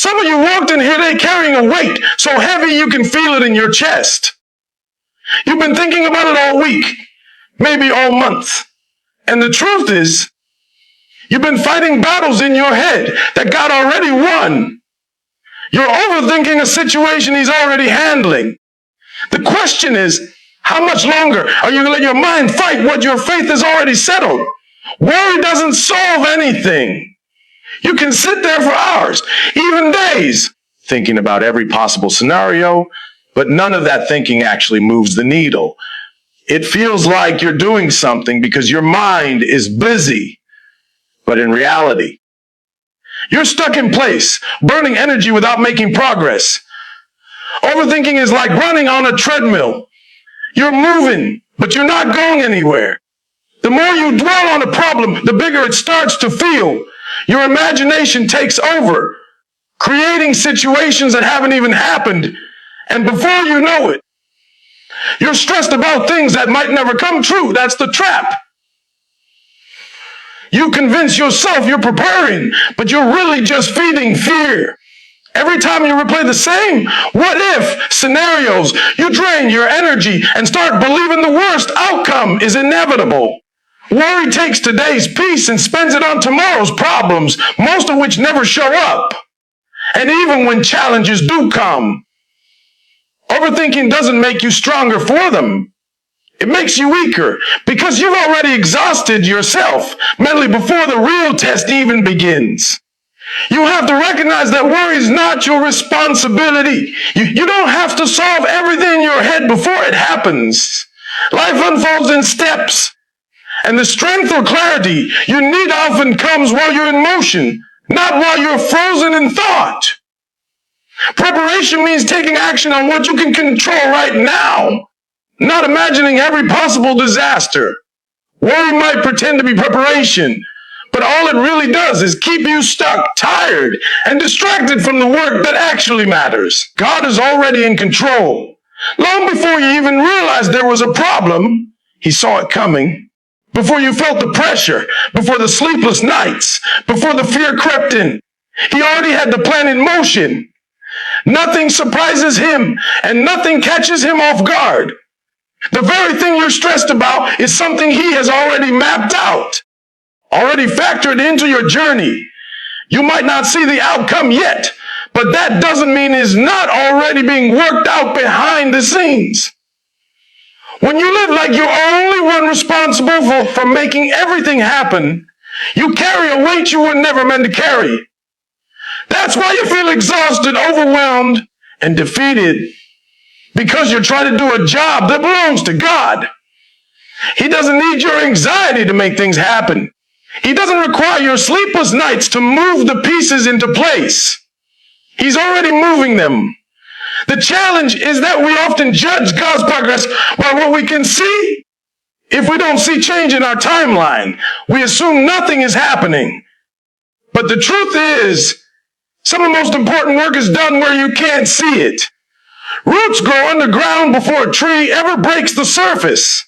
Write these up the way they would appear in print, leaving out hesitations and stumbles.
Some of you walked in here today carrying a weight so heavy you can feel it in your chest. You've been thinking about it all week, maybe all month. And the truth is, you've been fighting battles in your head that God already won. You're overthinking a situation he's already handling. The question is, how much longer are you going to let your mind fight what your faith has already settled? Worry doesn't solve anything. You can sit there for hours, even days, thinking about every possible scenario, but none of that thinking actually moves the needle. It feels like you're doing something because your mind is busy, but in reality, you're stuck in place, burning energy without making progress. Overthinking is like running on a treadmill. You're moving, but you're not going anywhere. The more you dwell on a problem, the bigger it starts to feel. Your imagination takes over, creating situations that haven't even happened. And before you know it, you're stressed about things that might never come true. That's the trap. You convince yourself you're preparing, but you're really just feeding fear. Every time you replay the same what if scenarios, you drain your energy and start believing the worst outcome is inevitable. Worry takes today's peace and spends it on tomorrow's problems, most of which never show up. And even when challenges do come, overthinking doesn't make you stronger for them. It makes you weaker because you've already exhausted yourself mentally before the real test even begins. You have to recognize that worry is not your responsibility. You don't have to solve everything in your head before it happens. Life unfolds in steps. And the strength or clarity you need often comes while you're in motion, not while you're frozen in thought. Preparation means taking action on what you can control right now, not imagining every possible disaster. Worry might pretend to be preparation, but all it really does is keep you stuck, tired, and distracted from the work that actually matters. God is already in control. Long before you even realized there was a problem, he saw it coming. Before you felt the pressure, before the sleepless nights, before the fear crept in, he already had the plan in motion. Nothing surprises him, and nothing catches him off guard. The very thing you're stressed about is something he has already mapped out, already factored into your journey. You might not see the outcome yet, but that doesn't mean it's not already being worked out behind the scenes. When you live like you're only one responsible for making everything happen, you carry a weight you were never meant to carry. That's why you feel exhausted, overwhelmed, and defeated, because you're trying to do a job that belongs to God. He doesn't need your anxiety to make things happen. He doesn't require your sleepless nights to move the pieces into place. He's already moving them. The challenge is that we often judge God's progress by what we can see. If we don't see change in our timeline, we assume nothing is happening. But the truth is, some of the most important work is done where you can't see it. Roots grow underground before a tree ever breaks the surface.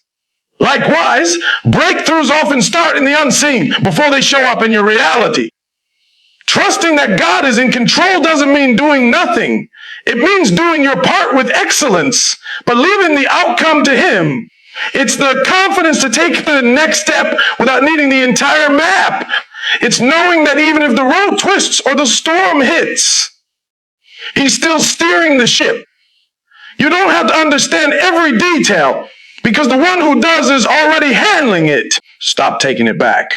Likewise, breakthroughs often start in the unseen before they show up in your reality. Trusting that God is in control doesn't mean doing nothing. It means doing your part with excellence, but leaving the outcome to him. It's the confidence to take the next step without needing the entire map. It's knowing that even if the road twists or the storm hits, he's still steering the ship. You don't have to understand every detail because the one who does is already handling it. Stop taking it back.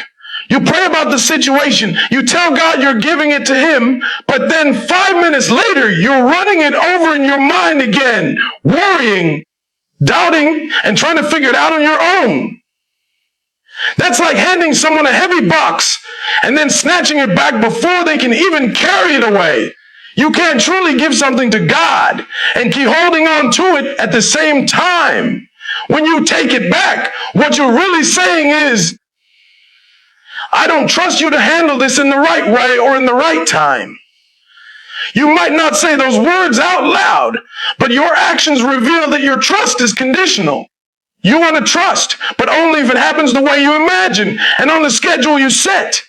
You pray about the situation. You tell God you're giving it to him, but then 5 minutes later, you're running it over in your mind again, worrying, doubting, and trying to figure it out on your own. That's like handing someone a heavy box and then snatching it back before they can even carry it away. You can't truly give something to God and keep holding on to it at the same time. When you take it back, what you're really saying is, I don't trust you to handle this in the right way or in the right time. You might not say those words out loud, but your actions reveal that your trust is conditional. You want to trust, but only if it happens the way you imagine and on the schedule you set.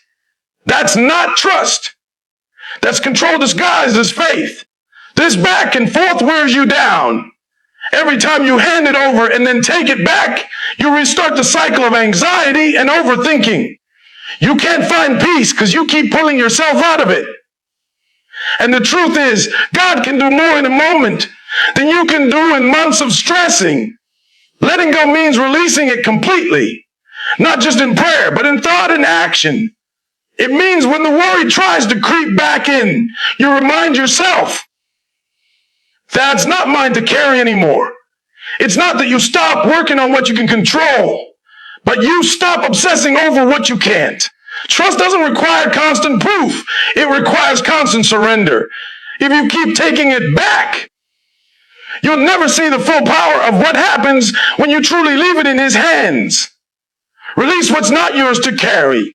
That's not trust. That's control disguised as faith. This back and forth wears you down. Every time you hand it over and then take it back, you restart the cycle of anxiety and overthinking. You can't find peace because you keep pulling yourself out of it. And the truth is, God can do more in a moment than you can do in months of stressing. Letting go means releasing it completely, not just in prayer, but in thought and action. It means when the worry tries to creep back in, you remind yourself, that's not mine to carry anymore. It's not that you stop working on what you can control, but you stop obsessing over what you can't. Trust doesn't require constant proof. It requires constant surrender. If you keep taking it back, you'll never see the full power of what happens when you truly leave it in His hands. Release what's not yours to carry.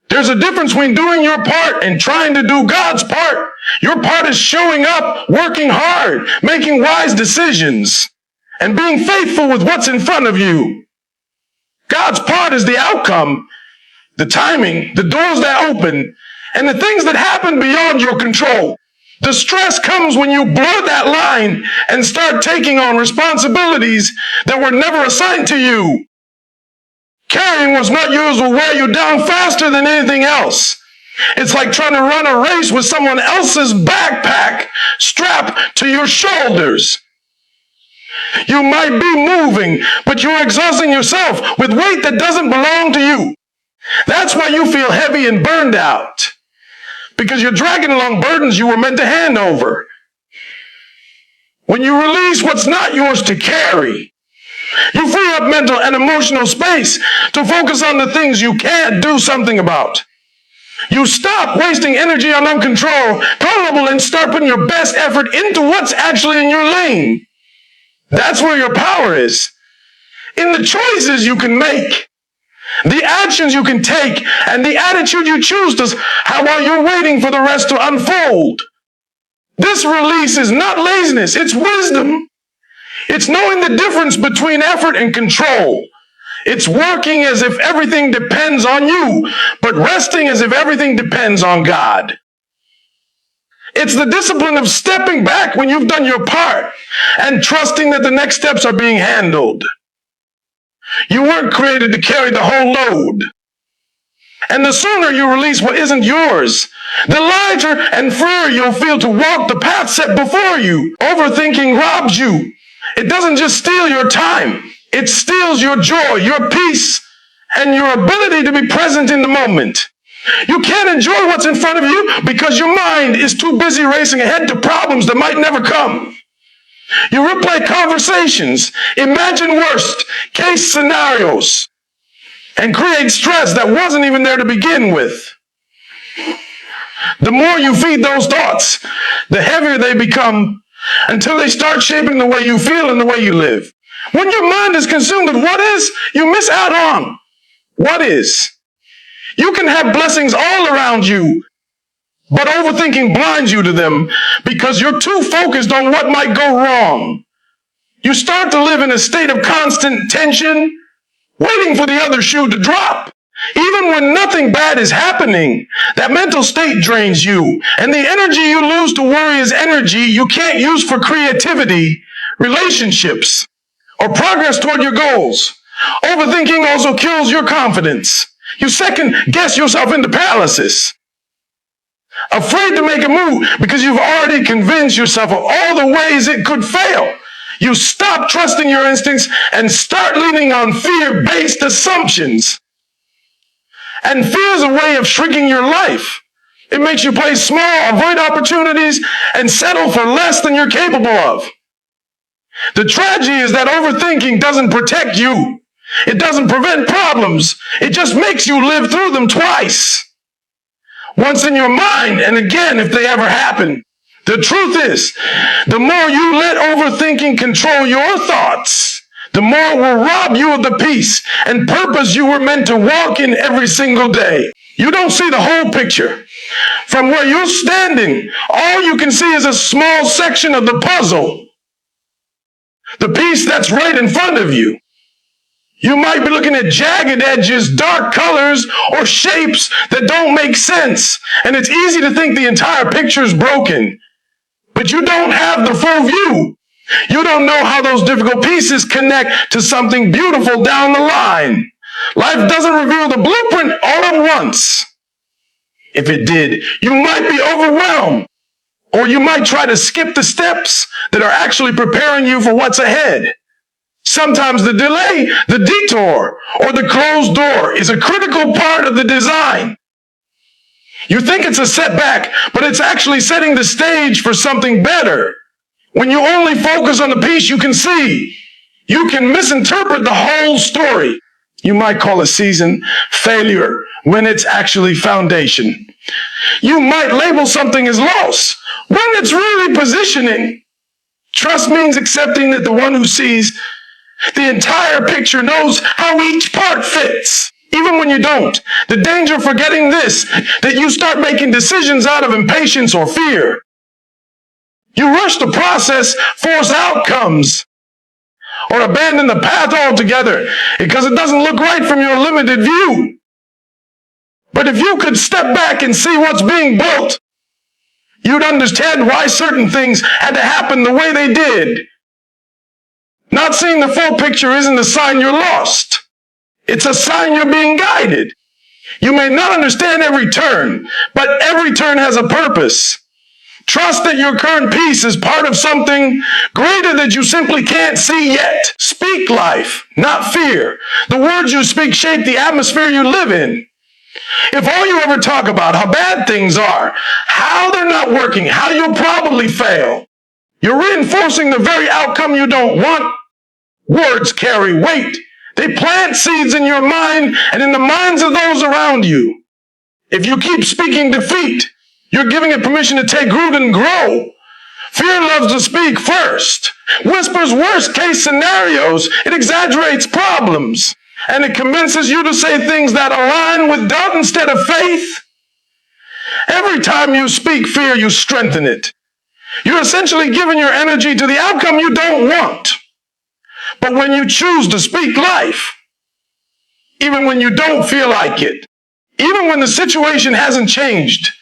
There's a difference between doing your part and trying to do God's part. Your part is showing up, working hard, making wise decisions, and being faithful with what's in front of you. God's part is the outcome, the timing, the doors that open, and the things that happen beyond your control. The stress comes when you blur that line and start taking on responsibilities that were never assigned to you. Carrying what's not yours will wear you down faster than anything else. It's like trying to run a race with someone else's backpack strapped to your shoulders. You might be moving, but you're exhausting yourself with weight that doesn't belong to you. That's why you feel heavy and burned out, because you're dragging along burdens you were meant to hand over. When you release what's not yours to carry, you free up mental and emotional space to focus on the things you can't do something about. You stop wasting energy on uncontrollable and start putting your best effort into what's actually in your lane. That's where your power is. In the choices you can make, the actions you can take, and the attitude you choose to have while you're waiting for the rest to unfold. This release is not laziness, it's wisdom. It's knowing the difference between effort and control. It's working as if everything depends on you, but resting as if everything depends on God. It's the discipline of stepping back when you've done your part and trusting that the next steps are being handled. You weren't created to carry the whole load. And the sooner you release what isn't yours, the lighter and freer you'll feel to walk the path set before you. Overthinking robs you. It doesn't just steal your time. It steals your joy, your peace, and your ability to be present in the moment. You can't enjoy what's in front of you because your mind is too busy racing ahead to problems that might never come. You replay conversations, imagine worst case scenarios, and create stress that wasn't even there to begin with. The more you feed those thoughts, the heavier they become until they start shaping the way you feel and the way you live. When your mind is consumed with what is, you miss out on what is. You can have blessings all around you, but overthinking blinds you to them because you're too focused on what might go wrong. You start to live in a state of constant tension, waiting for the other shoe to drop. Even when nothing bad is happening, that mental state drains you, and the energy you lose to worry is energy you can't use for creativity, relationships, or progress toward your goals. Overthinking also kills your confidence. You second guess yourself into paralysis. Afraid to make a move because you've already convinced yourself of all the ways it could fail. You stop trusting your instincts and start leaning on fear-based assumptions. And fear is a way of shrinking your life. It makes you play small, avoid opportunities, and settle for less than you're capable of. The tragedy is that overthinking doesn't protect you. It doesn't prevent problems. It just makes you live through them twice. Once in your mind, and again if they ever happen. The truth is, the more you let overthinking control your thoughts, the more it will rob you of the peace and purpose you were meant to walk in every single day. You don't see the whole picture. From where you're standing, all you can see is a small section of the puzzle. The piece that's right in front of you. You might be looking at jagged edges, dark colors, or shapes that don't make sense. And it's easy to think the entire picture is broken. But you don't have the full view. You don't know how those difficult pieces connect to something beautiful down the line. Life doesn't reveal the blueprint all at once. If it did, you might be overwhelmed. Or you might try to skip the steps that are actually preparing you for what's ahead. Sometimes the delay, the detour, or the closed door is a critical part of the design. You think it's a setback, but it's actually setting the stage for something better. When you only focus on the piece you can see, you can misinterpret the whole story. You might call a season failure when it's actually foundation. You might label something as loss when it's really positioning. Trust means accepting that the one who sees the entire picture knows how each part fits. Even when you don't. The danger of forgetting this, that you start making decisions out of impatience or fear. You rush the process, force outcomes, or abandon the path altogether because it doesn't look right from your limited view. But if you could step back and see what's being built, you'd understand why certain things had to happen the way they did. Not seeing the full picture isn't a sign you're lost. It's a sign you're being guided. You may not understand every turn, but every turn has a purpose. Trust that your current piece is part of something greater that you simply can't see yet. Speak life, not fear. The words you speak shape the atmosphere you live in. If all you ever talk about how bad things are, how they're not working, how you'll probably fail, you're reinforcing the very outcome you don't want. Words carry weight. They plant seeds in your mind and in the minds of those around you. If you keep speaking defeat, you're giving it permission to take root and grow. Fear loves to speak first, whispers worst case scenarios, it exaggerates problems, and it convinces you to say things that align with doubt instead of faith. Every time you speak fear, you strengthen it. You're essentially giving your energy to the outcome you don't want. But when you choose to speak life, even when you don't feel like it, even when the situation hasn't changed,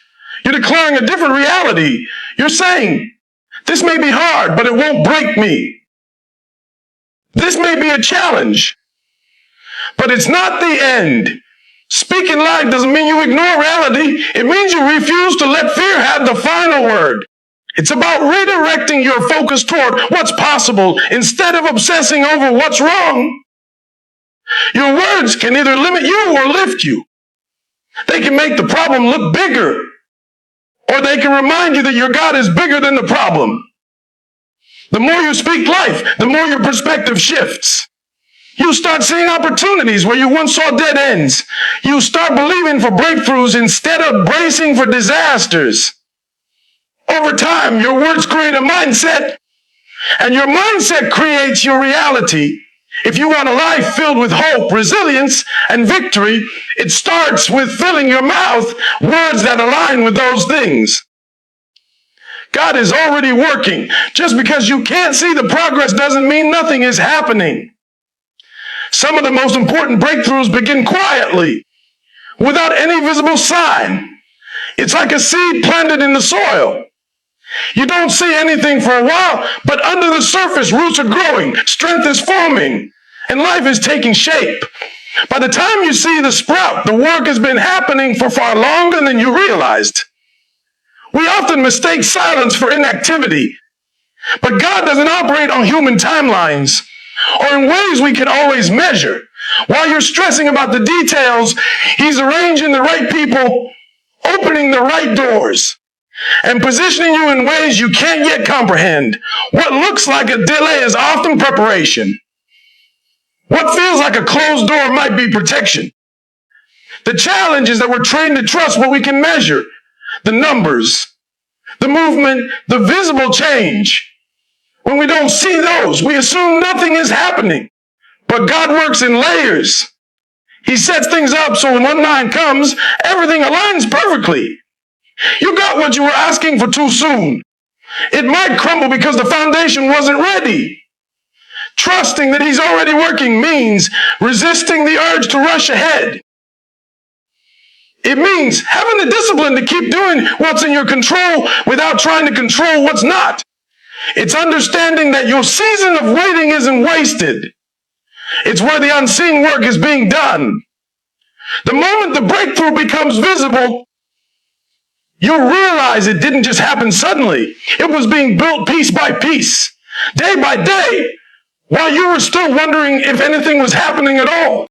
you're declaring a different reality. You're saying, this may be hard, but it won't break me. This may be a challenge, but it's not the end. Speaking life doesn't mean you ignore reality. It means you refuse to let fear have the final word. It's about redirecting your focus toward what's possible instead of obsessing over what's wrong. Your words can either limit you or lift you. They can make the problem look bigger, or they can remind you that your God is bigger than the problem. The more you speak life, the more your perspective shifts. You start seeing opportunities where you once saw dead ends. You start believing for breakthroughs instead of bracing for disasters. Over time, your words create a mindset, and your mindset creates your reality. If you want a life filled with hope, resilience, and victory, it starts with filling your mouth words that align with those things. God is already working. Just because you can't see the progress doesn't mean nothing is happening. Some of the most important breakthroughs begin quietly, without any visible sign. It's like a seed planted in the soil. You don't see anything for a while, but under the surface, roots are growing, strength is forming, and life is taking shape. By the time you see the sprout, the work has been happening for far longer than you realized. We often mistake silence for inactivity, but God doesn't operate on human timelines or in ways we can always measure. While you're stressing about the details, He's arranging the right people, opening the right doors, and positioning you in ways you can't yet comprehend. What looks like a delay is often preparation. What feels like a closed door might be protection. The challenge is that we're trained to trust what we can measure. The numbers, the movement, the visible change. When we don't see those, we assume nothing is happening. But God works in layers. He sets things up so when one line comes, everything aligns perfectly. You got what you were asking for too soon. It might crumble because the foundation wasn't ready. Trusting that he's already working means resisting the urge to rush ahead. It means having the discipline to keep doing what's in your control without trying to control what's not. It's understanding that your season of waiting isn't wasted. It's where the unseen work is being done. The moment the breakthrough becomes visible, you'll realize it didn't just happen suddenly. It was being built piece by piece, day by day, while you were still wondering if anything was happening at all.